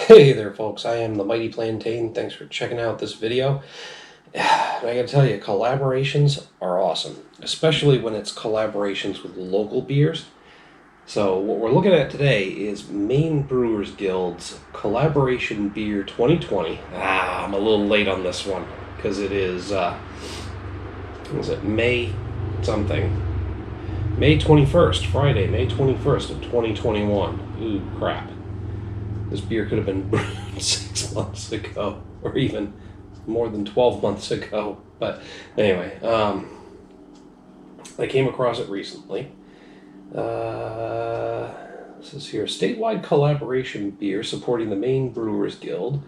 Hey there folks, I am the Mighty Plantain. Thanks for checking out this video. And I gotta tell you, collaborations are awesome, especially when it's collaborations with local beers. So what we're looking at today is Maine Brewers Guild's Collaboration Beer 2020. I'm a little late on this one because it is, May something? May 21st, Friday, May 21st of 2021. Ooh, crap. This beer could have been brewed 6 months ago, or even more than 12 months ago. But anyway, I came across it recently. This is here, statewide collaboration beer supporting the Maine Brewers Guild.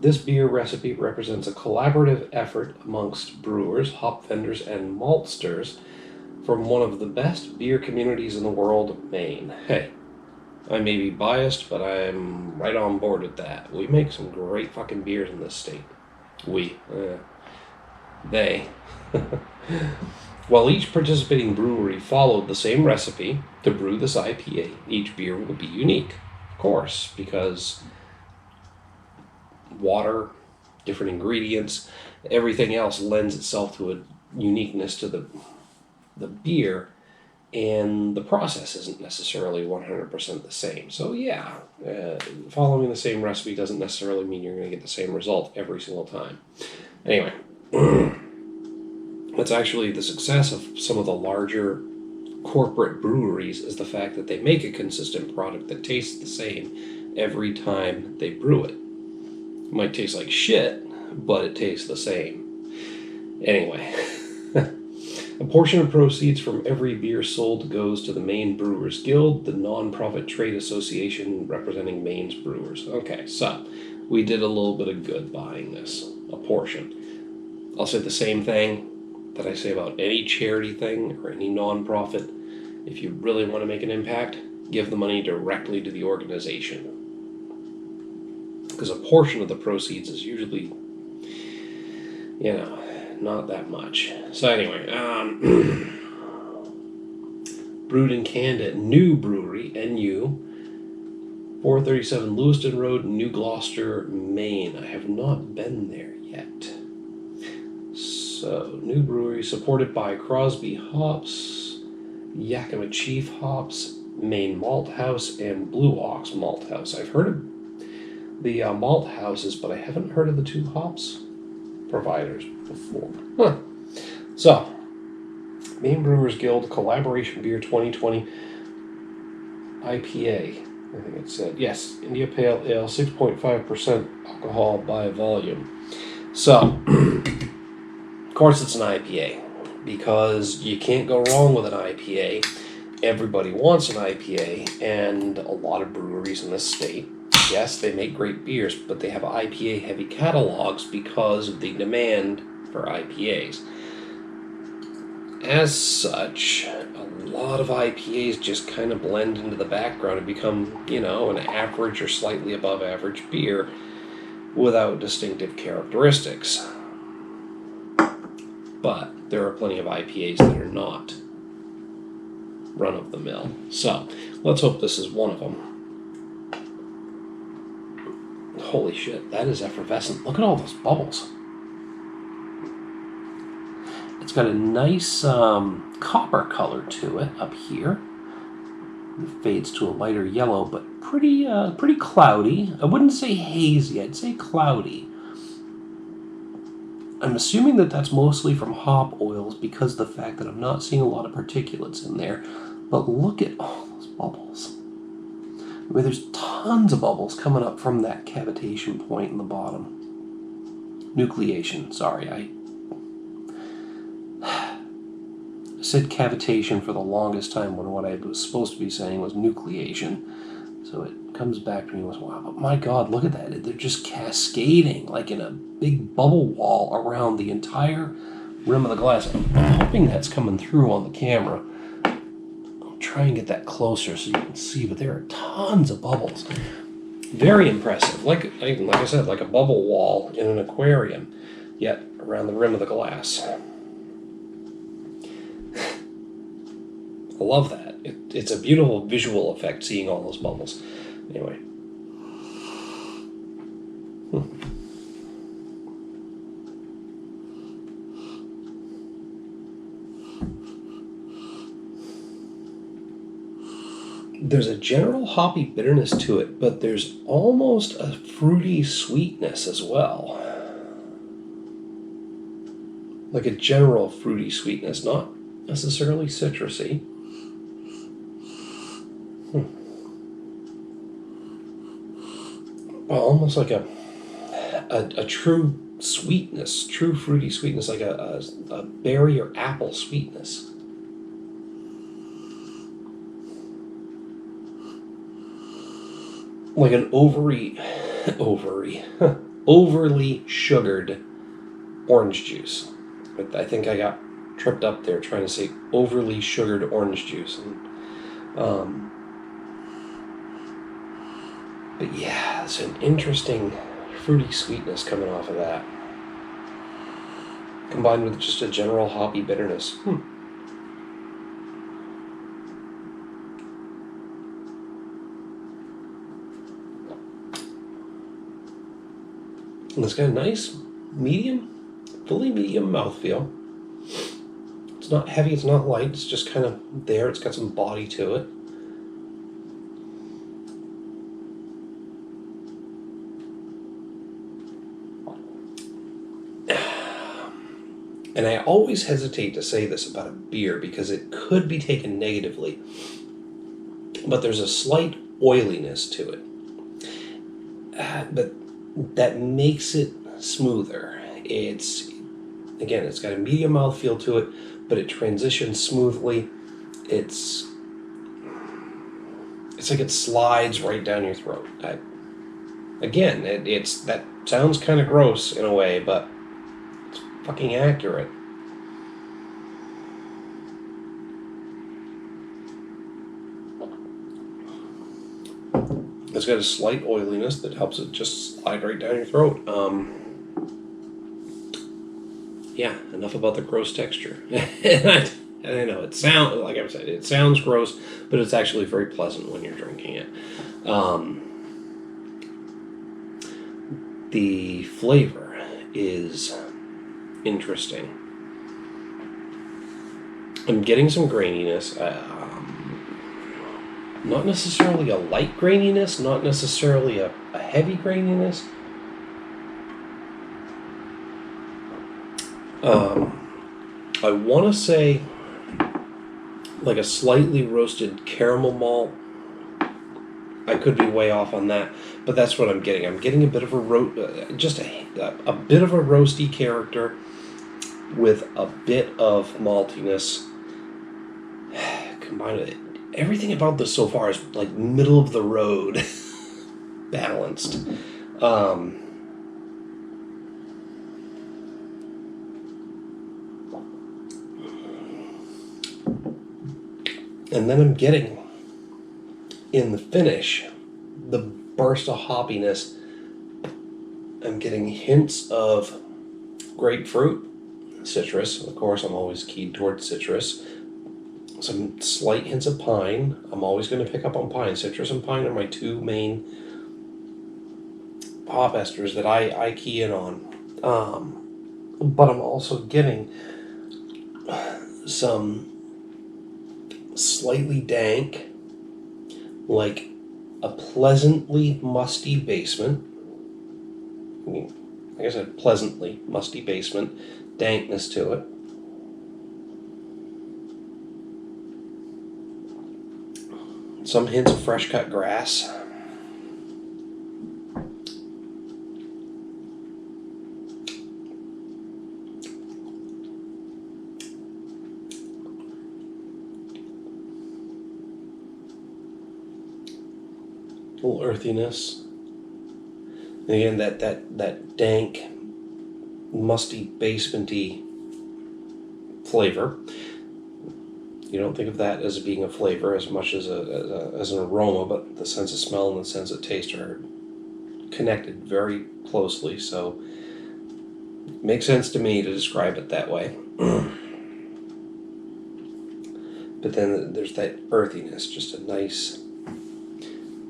This beer recipe represents a collaborative effort amongst brewers, hop vendors, and maltsters from one of the best beer communities in the world, Maine. Hey, I may be biased, but I'm right on board with that. We make some great fucking beers in this state. They. While each participating brewery followed the same recipe to brew this IPA, each beer will be unique, of course, because water, different ingredients, everything else lends itself to a uniqueness to the beer. And the process isn't necessarily 100% the same. So yeah, following the same recipe doesn't necessarily mean you're going to get the same result every single time. Anyway, it's actually the success of some of the larger corporate breweries is the fact that they make a consistent product that tastes the same every time they brew it. It might taste like shit, but it tastes the same. Anyway. A portion of proceeds from every beer sold goes to the Maine Brewers Guild, the non-profit trade association representing Maine's brewers. Okay, so we did a little bit of good buying this, a portion. I'll say the same thing that I say about any charity thing or any non-profit. If you really want to make an impact, give the money directly to the organization. Because a portion of the proceeds is usually, not that much. So anyway, brewed and canned at New Brewery, NU, 437 Lewiston Road, New Gloucester, Maine. I have not been there yet. So, New Brewery, supported by Crosby Hops, Yakima Chief Hops, Maine Malt House, and Blue Ox Malt House. I've heard of the malt houses, but I haven't heard of the two hops providers before. So, Maine Brewers Guild Collaboration Beer 2020 IPA. I think it said. Yes, India Pale Ale, 6.5% alcohol by volume. So, of course it's an IPA, because you can't go wrong with an IPA. Everybody wants an IPA, and a lot of breweries in this state, yes, they make great beers, but they have IPA-heavy catalogs because of the demand for IPAs. As such, a lot of IPAs just kind of blend into the background and become, an average or slightly above average beer without distinctive characteristics. But there are plenty of IPAs that are not run-of-the-mill. So, let's hope this is one of them. Holy shit, that is effervescent. Look at all those bubbles. It's got a nice copper color to it up here. It fades to a lighter yellow, but pretty cloudy. I wouldn't say hazy, I'd say cloudy. I'm assuming that that's mostly from hop oils because of the fact that I'm not seeing a lot of particulates in there. But look at all those bubbles. I mean, there's tons of bubbles coming up from that cavitation point in the bottom. Nucleation, sorry, I said cavitation for the longest time when what I was supposed to be saying was nucleation. So it comes back to me once in a while. But my God, look at that. They're just cascading like in a big bubble wall around the entire rim of the glass. I'm hoping that's coming through on the camera. Try and get that closer so you can see, but there are tons of bubbles. Very impressive. Like I said, like a bubble wall in an aquarium, yet around the rim of the glass. I love that. It's a beautiful visual effect seeing all those bubbles. Anyway. There's a general hoppy bitterness to it, but there's almost a fruity sweetness as well. Like a general fruity sweetness, not necessarily citrusy. Well, almost like a true sweetness, true fruity sweetness, like a berry or apple sweetness. Like an overly sugared orange juice. I think I got tripped up there trying to say overly sugared orange juice. And, but yeah, it's an interesting fruity sweetness coming off of that, combined with just a general hoppy bitterness. And it's got a nice fully medium mouthfeel. It's not heavy, it's not light, it's just kind of there. It's got some body to it. And I always hesitate to say this about a beer because it could be taken negatively, but there's a slight oiliness to it. But that makes it smoother. It's got a medium mouthfeel to it, but it transitions smoothly. It's like it slides right down your throat. That sounds kind of gross in a way, but it's fucking accurate. It's got a slight oiliness that helps it just slide right down your throat. Yeah, enough about the gross texture. And I know it sounds, like I said, it sounds gross, but it's actually very pleasant when you're drinking it. The flavor is interesting. I'm getting some graininess. Not necessarily a light graininess, not necessarily a heavy graininess. I want to say like a slightly roasted caramel malt. I could be way off on that, but that's what I'm getting. I'm getting a bit of a bit of a roasty character with a bit of maltiness combined with it. Everything about this so far is like middle of the road balanced. And then I'm getting, in the finish, the burst of hoppiness. I'm getting hints of grapefruit, citrus. Of course, I'm always keyed towards citrus. Some slight hints of pine. I'm always going to pick up on pine. Citrus and pine are my two main hop esters that I key in on. But I'm also getting some slightly dank, like a pleasantly musty basement. Like I said, pleasantly musty basement, dankness to it. Some hints of fresh cut grass. A little earthiness. And again, that dank, musty, basementy flavor. You don't think of that as being a flavor as much as an aroma, but the sense of smell and the sense of taste are connected very closely, so it makes sense to me to describe it that way. But then there's that earthiness, just a nice,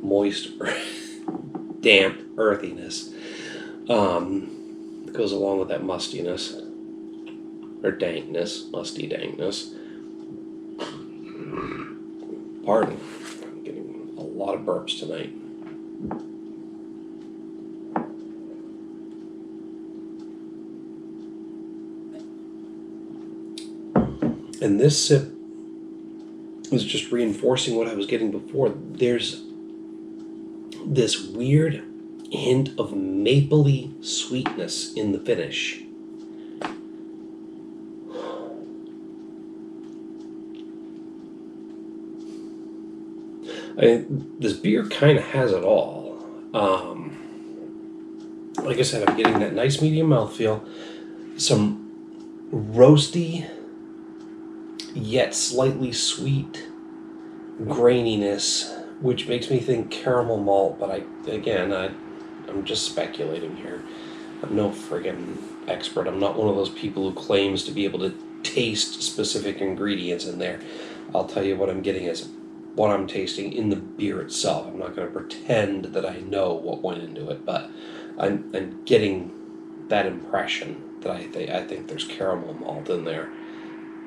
moist, damp earthiness. It goes along with that mustiness, or dankness, musty dankness. Pardon, I'm getting a lot of burps tonight. And this sip is just reinforcing what I was getting before. There's this weird hint of mapley sweetness in the finish. This beer kind of has it all. Like I said, I'm getting that nice medium mouthfeel, some roasty yet slightly sweet graininess, which makes me think caramel malt, but I'm just speculating here. I'm no friggin' expert. I'm not one of those people who claims to be able to taste specific ingredients in there. I'll tell you what I'm getting is what I'm tasting in the beer itself. I'm not going to pretend that I know what went into it, but I'm getting that impression that I think there's caramel malt in there.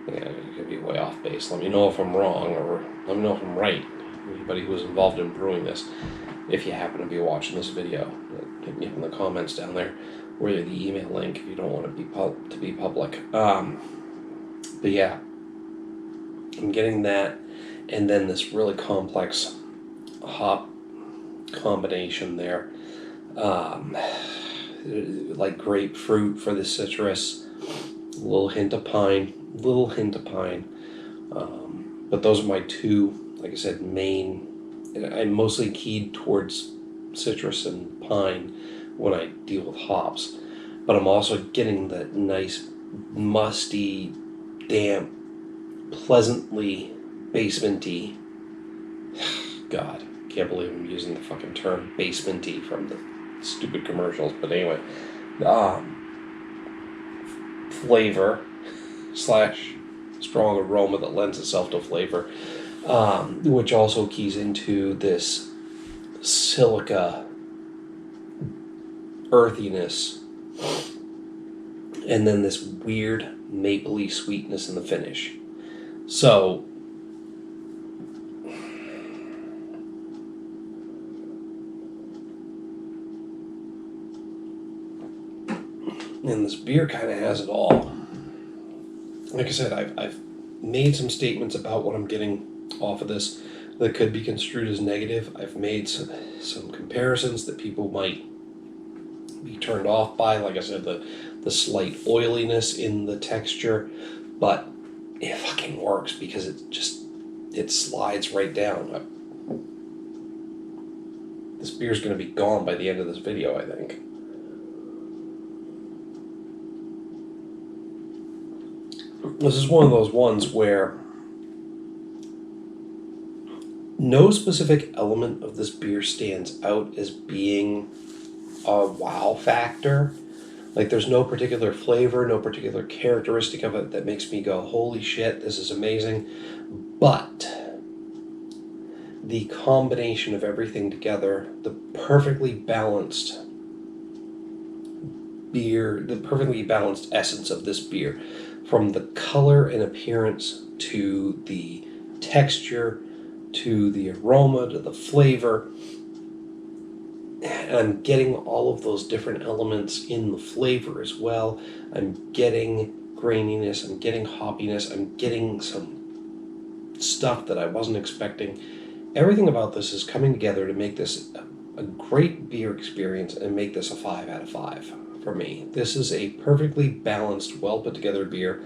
Yeah, it could be way off base. Let me know if I'm wrong, or let me know if I'm right. Anybody who was involved in brewing this, if you happen to be watching this video, hit me up in the comments down there, or the email link if you don't want to be public. But yeah, I'm getting that, and then this really complex hop combination there, like grapefruit for the citrus, a little hint of pine. But those are my two, like I said, main. I'm mostly keyed towards citrus and pine when I deal with hops, but I'm also getting that nice musty, damp, pleasantly basementy. God, can't believe I'm using the fucking term basementy from the stupid commercials, but anyway, flavor / strong aroma that lends itself to flavor, which also keys into this silica earthiness, and then this weird mapley sweetness in the finish. So and this beer kind of has it all. Like I said, I've made some statements about what I'm getting off of this that could be construed as negative. I've made some comparisons that people might be turned off by. Like I said, the slight oiliness in the texture, but it fucking works because it slides right down. This beer's going to be gone by the end of this video, I think. This is one of those ones where no specific element of this beer stands out as being a wow factor. Like, there's no particular flavor, no particular characteristic of it that makes me go, holy shit, this is amazing. But the combination of everything together, the perfectly balanced beer, the perfectly balanced essence of this beer, from the color and appearance to the texture to the aroma to the flavor, and I'm getting all of those different elements in the flavor as well. I'm getting graininess, I'm getting hoppiness, I'm getting some stuff that I wasn't expecting. Everything about this is coming together to make this a great beer experience and make this a 5 out of 5 for me. This is a perfectly balanced, well put together beer.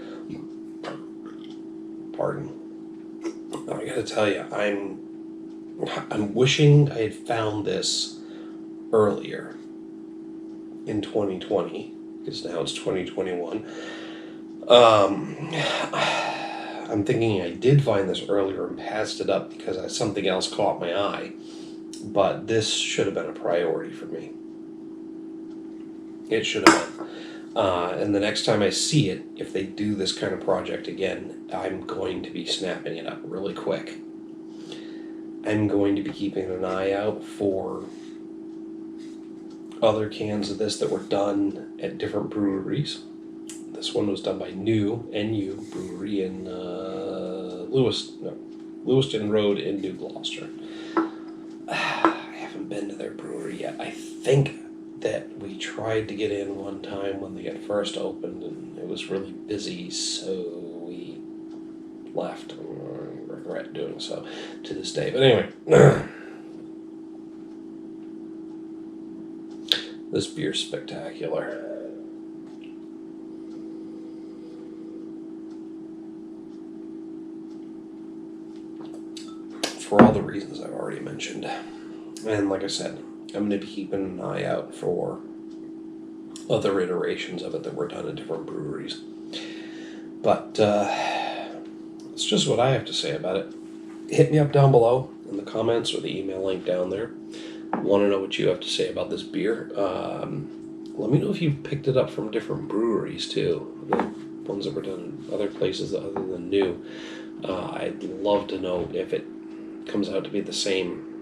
Pardon. I gotta tell you, I'm wishing I had found this earlier in 2020, because now it's 2021. I'm thinking I did find this earlier and passed it up because something else caught my eye, but this should have been a priority for me. It should have been. And the next time I see it, if they do this kind of project again, I'm going to be snapping it up really quick. I'm going to be keeping an eye out for other cans of this that were done at different breweries. This one was done by NU Brewery in Lewiston Road in New Gloucester. I haven't been to their brewery yet. I think that we tried to get in one time when they had first opened, and it was really busy, so we left. I regret doing so to this day. But anyway, this beer's spectacular. For all the reasons I've already mentioned. And like I said, I'm going to be keeping an eye out for other iterations of it that were done at different breweries. But it's just what I have to say about it. Hit me up down below in the comments or the email link down there. I want to know what you have to say about this beer. Let me know if you picked it up from different breweries too. The ones that were done in other places other than new. I'd love to know if it comes out to be the same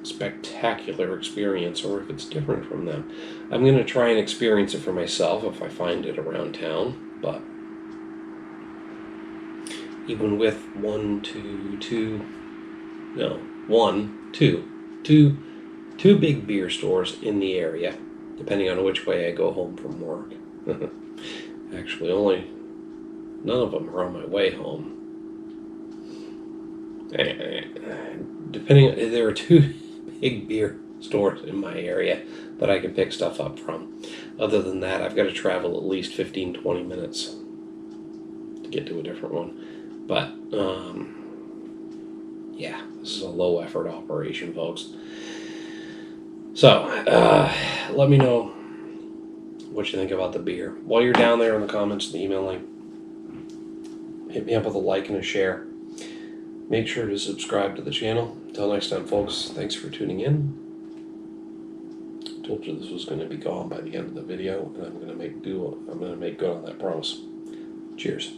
spectacular experience or if it's different from them. I'm going to try and experience it for myself if I find it around town, but even with two big beer stores in the area, depending on which way I go home from work. Actually, none of them are on my way home. There are two big beer stores in my area that I can pick stuff up from. Other than that, I've got to travel at least 15-20 minutes to get to a different one. But yeah, this is a low effort operation, folks. So let me know what you think about the beer. While you're down there in the comments, the email link, hit me up with a like and a share. Make sure to subscribe to the channel. Until next time, folks, thanks for tuning in. Told you this was going to be gone by the end of the video, and I'm going to make good on that promise. Cheers.